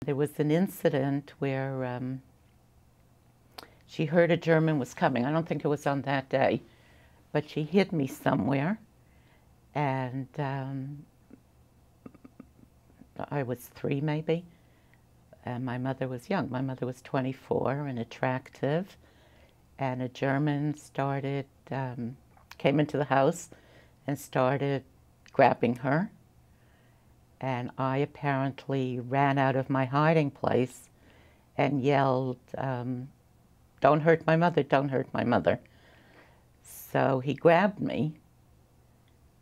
there was an incident where she heard a German was coming. I don't think it was on that day, but she hid me somewhere, and I was 3 maybe, and my mother was young. My mother was 24 and attractive, and a German started, came into the house and started grabbing her, and I apparently ran out of my hiding place and yelled, "Don't hurt my mother, don't hurt my mother." So he grabbed me,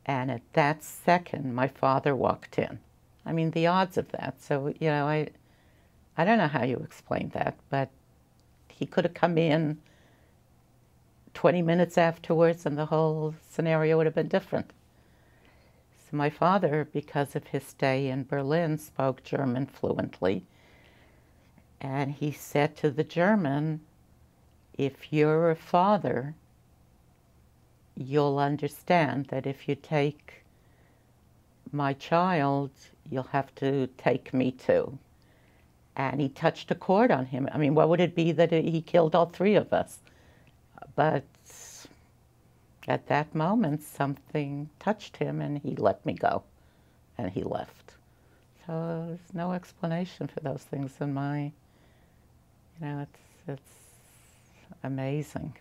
and at that second, my father walked in. I mean, the odds of that. So, you know, I don't know how you explain that, but he could have come in 20 minutes afterwards and the whole scenario would have been different. So my father, because of his stay in Berlin, spoke German fluently. And he said to the German, "If you're a father, you'll understand that if you take my child, you'll have to take me too." And he touched a chord on him. I mean, what would it be that he killed all 3 of us? But at that moment, something touched him and he let me go and he left. So there's no explanation for those things in my, you know, it's amazing.